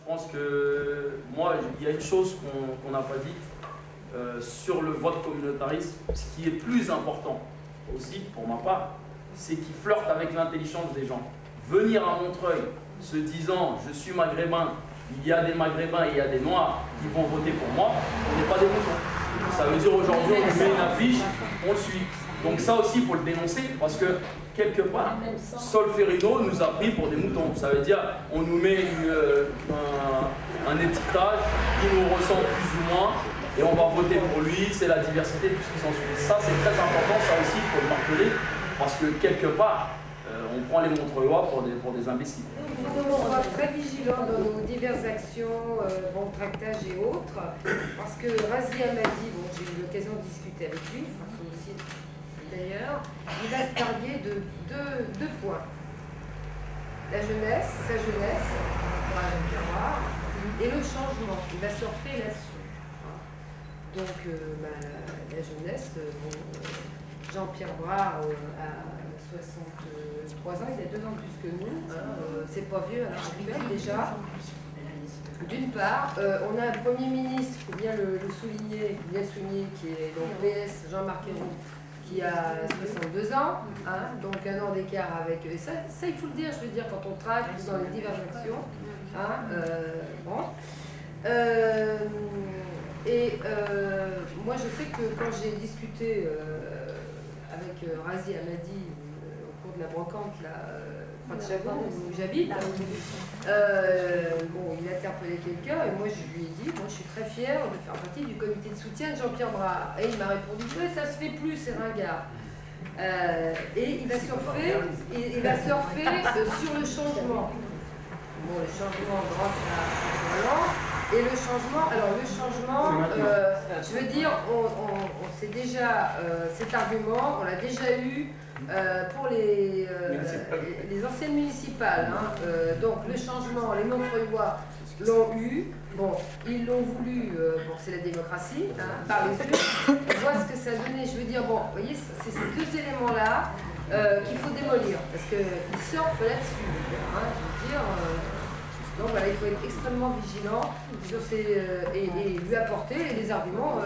pense que, moi, il y a une chose qu'on n'a pas dite sur le vote communautariste, ce qui est plus important aussi, pour ma part, c'est qu'il flirte avec l'intelligence des gens. Venir à Montreuil se disant « je suis maghrébin », il y a des maghrébins et il y a des noirs qui vont voter pour moi, on n'est pas des moutons. Ça veut dire aujourd'hui on met une affiche, on le suit. Donc ça aussi il faut le dénoncer parce que quelque part, Solferino nous a pris pour des moutons. Ça veut dire on nous met un étiquetage qui nous ressemble plus ou moins et on va voter pour lui, c'est la diversité, tout ce qui s'ensuit. Ça c'est très important, ça aussi il faut le marteler parce que quelque part, on prend les Montreuillois pour des imbéciles. On sera très vigilants dans nos diverses actions, tractage et autres, parce que Razi Hamadi, j'ai eu l'occasion de discuter avec lui, François aussi d'ailleurs, il va se targuer de deux points. La jeunesse, sa jeunesse, et le changement. Il va surfer là-dessus. Donc la jeunesse, Jean-Pierre Brard a 63 ans, il a 2 ans de plus que nous, c'est pas vieux à l'heure actuelle déjà. D'une part, on a un Premier ministre, il faut bien le souligner, qui est donc PS, Jean-Marc Ayrault, qui a 62 ans, donc 1 an d'écart avec... Et ça, il faut le dire, je veux dire, quand on traque dans les diverses actions. Moi, je sais que quand j'ai discuté avec Razi Hamadi, de la brocante, près de Chavon, où j'habite. Il a interpellé quelqu'un et moi je lui ai dit, moi je suis très fière de faire partie du comité de soutien de Jean-Pierre Brard. Et il m'a répondu, ouais, ça se fait plus, c'est ringard. Et il va surfer, sur le changement. Bon, le changement grâce à Hollande. Et le changement, je veux dire, on sait déjà, cet argument, on l'a déjà eu pour les anciennes municipales. Donc le changement, les Montreuillois l'ont eu, ils l'ont voulu, c'est la démocratie, par les urnes. On voit ce que ça donnait, je veux dire, vous voyez, c'est ces 2 éléments-là qu'il faut démolir, parce qu'ils surfent là-dessus, je veux dire... Donc voilà, il faut être extrêmement vigilant sur ces, et lui apporter des arguments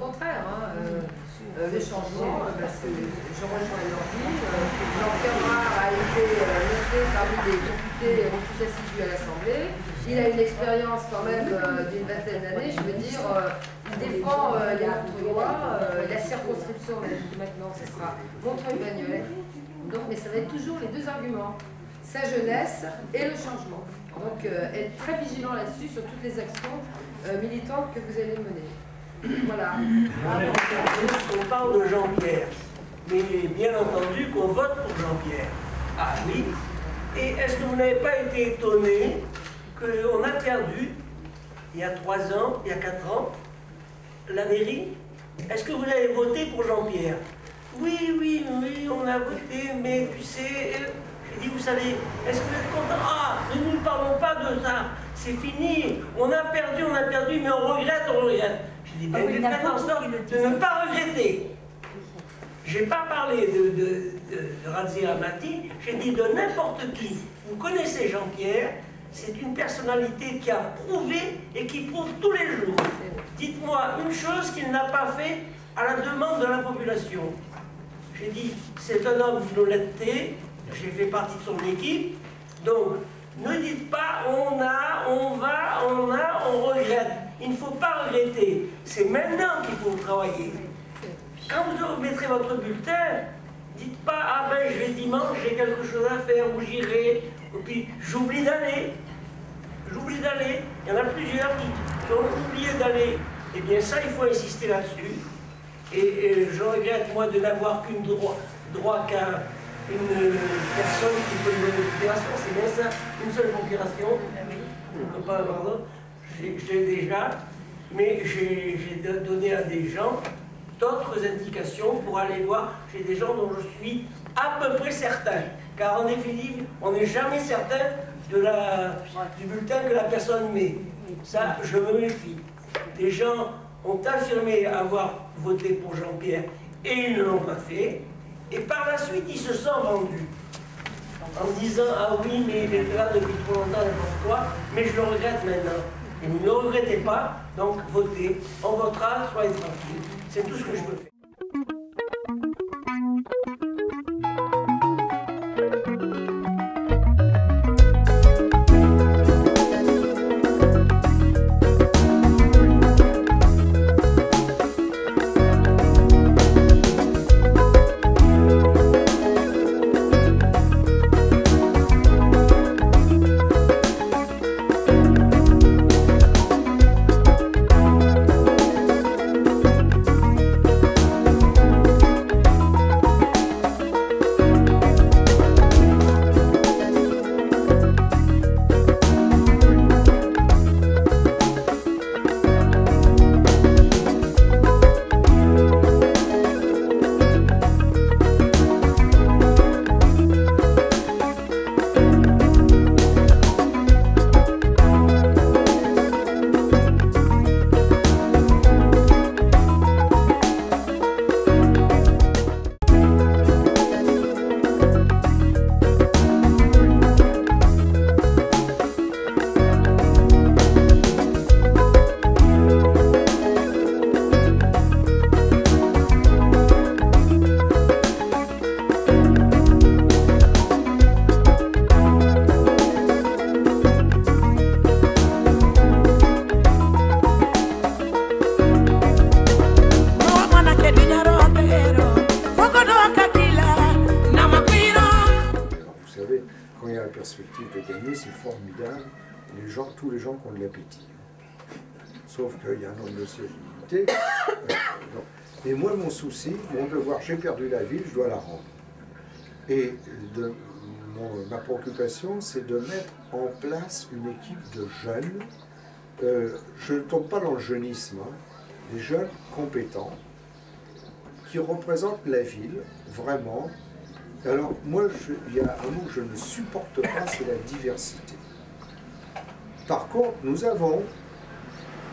contraires. Le changement, je rejoins l'ordi. Jean-Pierre Brard a été noté parmi des députés les plus assidus à l'Assemblée. Il a une expérience quand même d'une 20aine d'années, je veux dire, il défend les Montreuillois, la circonscription maintenant, ce sera Montreuil-Bagnolet. Donc, mais ça va être toujours les 2 arguments. Sa jeunesse et le changement. Donc, être très vigilant là-dessus sur toutes les actions militantes que vous allez mener. Voilà. On parle de Jean-Pierre, mais bien entendu qu'on vote pour Jean-Pierre. Ah oui. Et est-ce que vous n'avez pas été étonné qu'on a perdu, il y a 3 ans, il y a 4 ans, la mairie? Est-ce que vous avez voté pour Jean-Pierre? Oui, on a voté, mais tu sais... J'ai dit, vous savez, est-ce que vous êtes content? Ah, ne nous parlons pas de ça, c'est fini, on a perdu, mais on regrette. J'ai dit, faites en sorte de ne pas regretter. Je n'ai pas parlé de Razi Hamadi, j'ai dit de n'importe qui. Vous connaissez Jean-Pierre, c'est une personnalité qui a prouvé et qui prouve tous les jours. Dites-moi une chose qu'il n'a pas fait à la demande de la population. J'ai dit, c'est un homme d'honnêteté. J'ai fait partie de son équipe, donc ne dites pas on regrette. Il ne faut pas regretter. C'est maintenant qu'il faut travailler. Quand vous mettrez votre bulletin, dites pas ah ben je vais dimanche, j'ai quelque chose à faire, ou j'irai, et puis j'oublie d'aller. Il y en a plusieurs qui ont oublié d'aller. Eh bien ça, il faut insister là-dessus. Et je regrette moi de n'avoir qu'une droit qu'à une personne qui peut donner une procuration, c'est bien ça, une seule procuration. Pardon, j'ai déjà, mais j'ai donné à des gens d'autres indications pour aller voir chez des gens dont je suis à peu près certain. Car en définitive, on n'est jamais certain du bulletin que la personne met. Ça, je me méfie. Des gens ont affirmé avoir voté pour Jean-Pierre et ils ne l'ont pas fait. Et par la suite, ils se sont vendus en disant « Ah oui, mais il était là depuis trop longtemps, n'importe quoi ». mais je le regrette maintenant. Et ne le regrettez pas, donc votez. On votera, soyez tranquilles. C'est tout ce que je peux faire. Quand il y a la perspective de gagner, c'est formidable. Tous les gens qui ont de l'appétit. Sauf qu'il y a un nombre de sièges limité. Et moi, mon souci, mon devoir, j'ai perdu la ville, je dois la rendre. Et ma préoccupation, c'est de mettre en place une équipe de jeunes. Je ne tombe pas dans le jeunisme, hein, des jeunes compétents qui représentent la ville, vraiment. Alors, moi, il y a un mot que je ne supporte pas, c'est la diversité. Par contre, nous avons,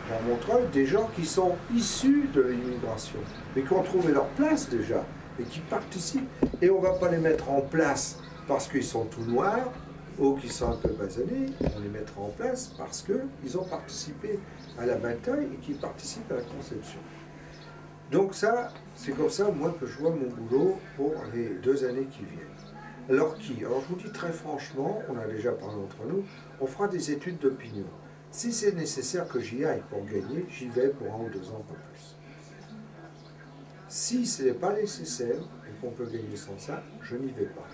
dans Montreuil, des gens qui sont issus de l'immigration, mais qui ont trouvé leur place déjà, et qui participent. Et on ne va pas les mettre en place parce qu'ils sont tout noirs, ou qu'ils sont un peu basanés, on les mettra en place parce qu'ils ont participé à la bataille et qu'ils participent à la conception. Donc ça, c'est comme ça, moi, que je vois mon boulot pour les 2 années qui viennent. Alors je vous dis très franchement, on a déjà parlé entre nous, on fera des études d'opinion. Si c'est nécessaire que j'y aille pour gagner, j'y vais pour 1 ou 2 ans, pas plus. Si ce n'est pas nécessaire et qu'on peut gagner sans ça, je n'y vais pas.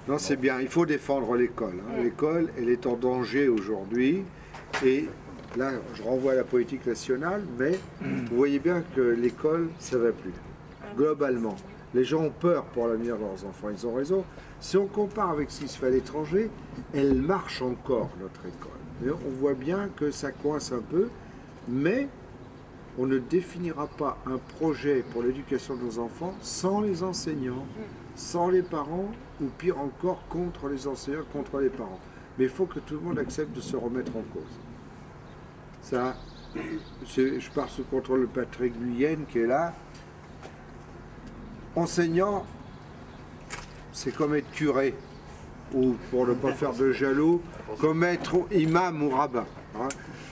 Non, c'est bien, il faut défendre l'école. Hein. L'école, elle est en danger aujourd'hui. Et là, je renvoie à la politique nationale, mais vous voyez bien que l'école, ça ne va plus. Globalement, les gens ont peur pour l'avenir de leurs enfants, ils ont raison. Si on compare avec ce qui se fait à l'étranger, elle marche encore, notre école. Mais on voit bien que ça coince un peu, mais on ne définira pas un projet pour l'éducation de nos enfants sans les enseignants, sans les parents, ou pire encore, contre les enseignants, contre les parents. Mais il faut que tout le monde accepte de se remettre en cause. Ça, je pars sous contrôle de Patrick Guyenne qui est là. Enseignant, c'est comme être curé, ou pour ne pas faire de jaloux, comme être imam ou rabbin. Hein.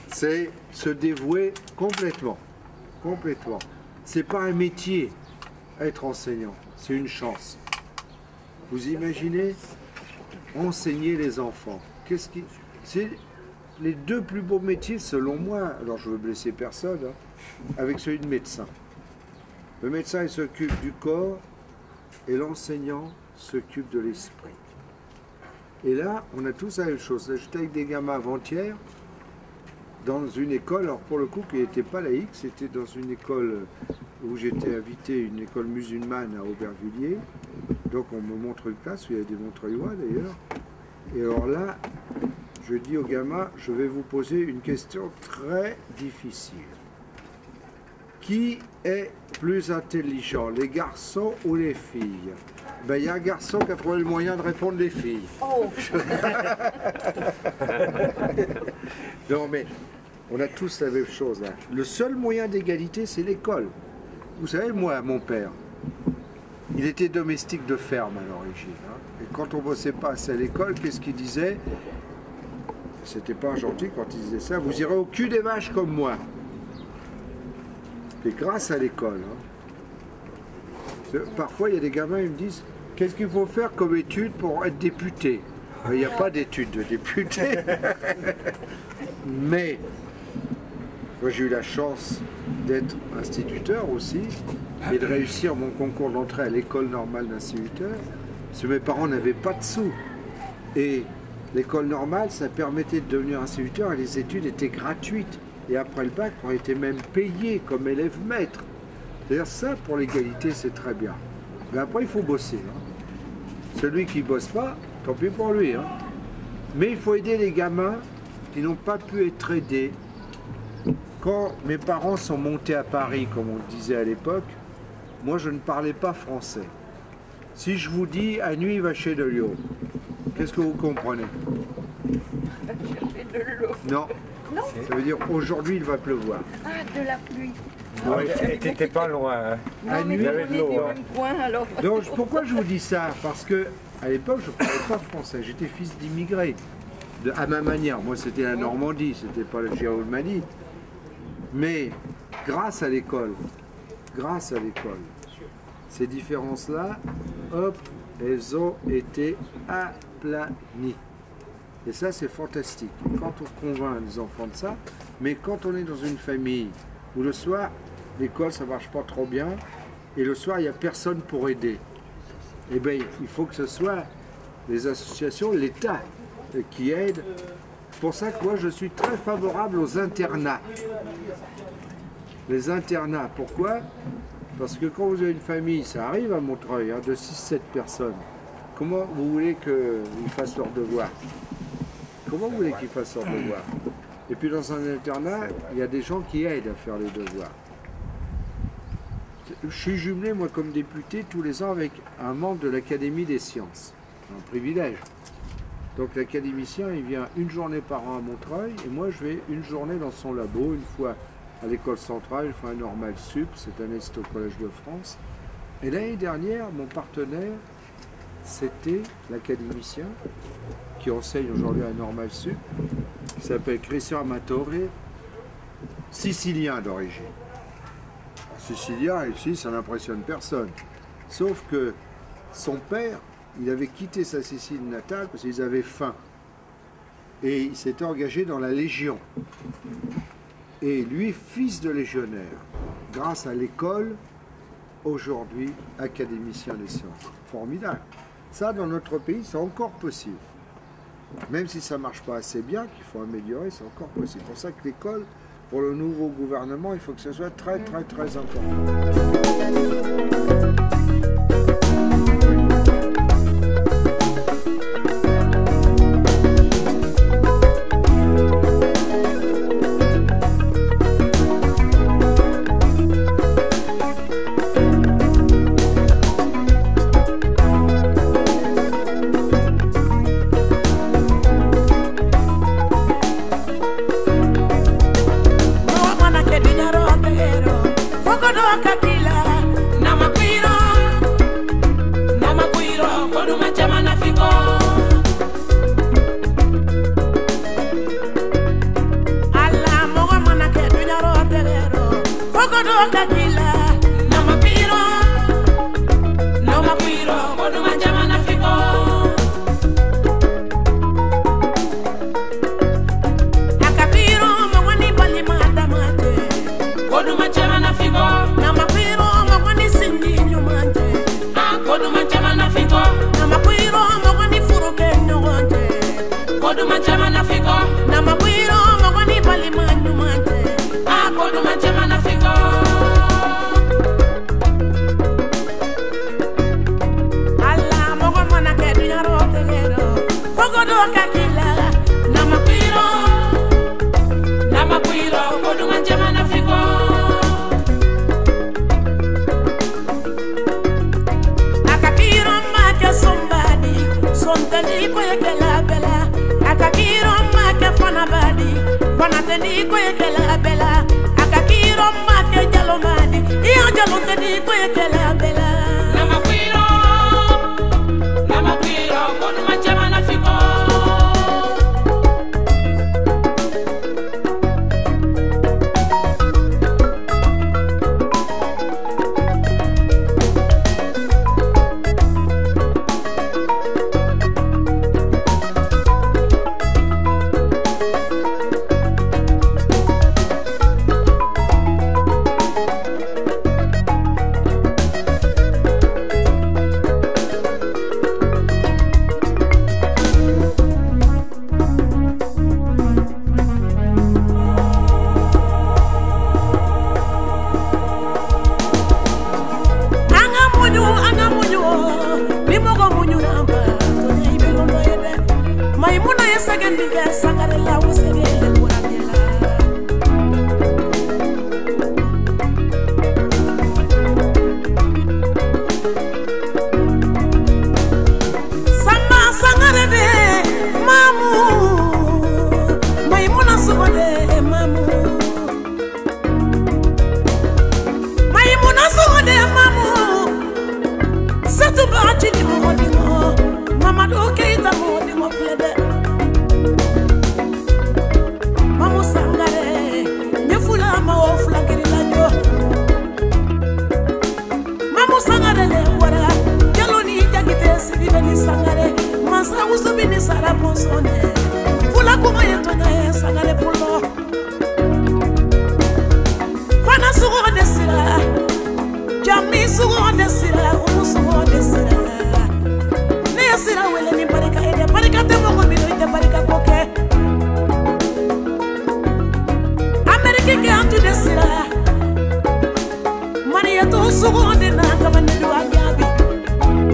C'est se dévouer complètement. Complètement. C'est pas un métier, être enseignant, c'est une chance. Vous imaginez enseigner les enfants. C'est les 2 plus beaux métiers selon moi, alors je veux blesser personne, hein, avec celui de médecin. Le médecin il s'occupe du corps et l'enseignant s'occupe de l'esprit. Et là, on a tous la même chose. J'étais avec des gamins avant-hier dans une école, alors pour le coup qui n'était pas laïque, c'était dans une école où j'étais invité, une école musulmane à Aubervilliers. Donc on me montre une classe où il y a des Montreuillois d'ailleurs. Et alors là, je dis aux gamins, je vais vous poser une question très difficile. Qui est plus intelligent, les garçons ou les filles? Ben, il y a un garçon qui a trouvé le moyen de répondre les filles. Oh. Non mais, on a tous la même chose là. Le seul moyen d'égalité, c'est l'école. Vous savez, moi, mon père, il était domestique de ferme à l'origine. Hein. Et quand on ne bossait pas assez à l'école, qu'est-ce qu'il disait? c'était pas gentil quand il disait ça, vous irez au cul des vaches comme moi. Et grâce à l'école. Hein. Parfois, il y a des gamins, ils me disent, qu'est-ce qu'il faut faire comme étude pour être député? Il n'y a pas d'études de député. Mais, moi j'ai eu la chance d'être instituteur aussi, et de réussir mon concours d'entrée à l'école normale d'instituteur, parce que mes parents n'avaient pas de sous. Et l'école normale, ça permettait de devenir instituteur, et les études étaient gratuites. Et après le bac, on était même payé comme élève maître. C'est-à-dire ça, pour l'égalité, c'est très bien. Mais après, il faut bosser. Hein. Celui qui ne bosse pas, tant pis pour lui. Hein. Mais il faut aider les gamins qui n'ont pas pu être aidés. Quand mes parents sont montés à Paris, comme on disait à l'époque, moi, je ne parlais pas français. Si je vous dis « à nuit, va chez de l'eau », qu'est-ce que vous comprenez? Non. Non. Ça veut dire aujourd'hui il va pleuvoir. Ah, de la pluie. Oui, t'étais pas loin. Non, mais nuit, nous, avec on est l'eau, du hein. même coin, alors. Donc pourquoi je vous dis ça? Parce que à l'époque je ne parlais pas français, j'étais fils d'immigrés. À ma manière, moi c'était la Normandie, c'était pas le Gironde-Mali. Mais grâce à l'école, ces différences-là, hop, elles ont été aplanies. Et ça, c'est fantastique. Quand on convainc les enfants de ça, mais quand on est dans une famille où le soir, l'école, ça ne marche pas trop bien, et le soir, il n'y a personne pour aider, eh bien, il faut que ce soit les associations, l'État qui aident. C'est pour ça que moi, je suis très favorable aux internats. Les internats, pourquoi? Parce que quand vous avez une famille, ça arrive à Montreuil, hein, de 6-7 personnes, comment vous voulez qu'ils fassent leur devoir? Comment vous voulez qu'ils fassent leur devoir? Et puis dans un internat, il y a des gens qui aident à faire les devoirs. Je suis jumelé, moi, comme député, tous les ans avec un membre de l'Académie des sciences. C'est un privilège. Donc l'académicien, il vient une journée par an à Montreuil, et moi je vais une journée dans son labo, une fois à l'école centrale, une fois à Normal Sup, cette année c'était au Collège de France. Et l'année dernière, mon partenaire, c'était l'académicien, qui enseigne aujourd'hui à Normal Sup, qui s'appelle Christian Amatore, sicilien d'origine. Sicilien, ici, ça n'impressionne personne. Sauf que son père, il avait quitté sa Sicile natale parce qu'ils avaient faim. Et il s'était engagé dans la Légion. Et lui, fils de légionnaire, grâce à l'école, aujourd'hui, académicien des sciences. Formidable. Ça, dans notre pays, c'est encore possible. Même si ça ne marche pas assez bien, qu'il faut améliorer, c'est encore possible. C'est pour ça que l'école, pour le nouveau gouvernement, il faut que ce soit très, très, très important. Majiki gantu desira Maria to sugonde na kamani do agabi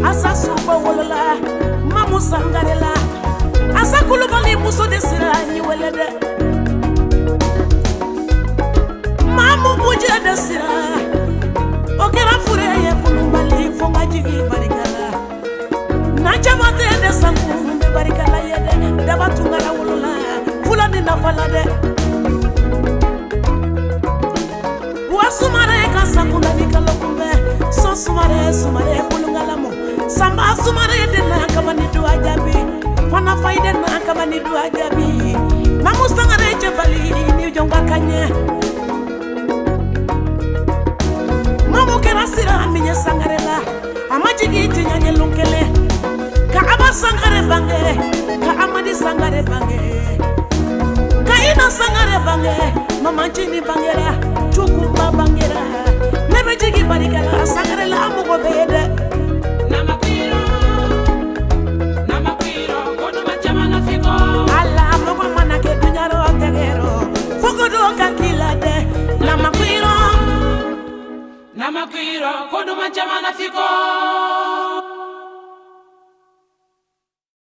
Asa suko wolola Mamu sangarela Asa kulubali muso desira ni welede Mamu buje desira Okera fureye kulumbali fonga jigi barikala Na jamate de sangu barikala yede Dabatungala wolola Fulani na falade Sumare kasakuna nikalo kumbe so sumare kulungalamo samba sumare de na kama ni duajabi fana faide na kama ni duajabi mamustangare jebali ni jonga kanye mamu kerasira minye sangarela amajigi tinyanye lunkele ka aba sangare bange ka amadi sangare bange ka ina sangare bange mama chini bangera chukumba bangera nebe jigi barikala sangare la amugo bede namakwiro kono machama na fiko ala amugo mana ke dunyaro tegero foko do kankila de namakwiro kono machama na fiko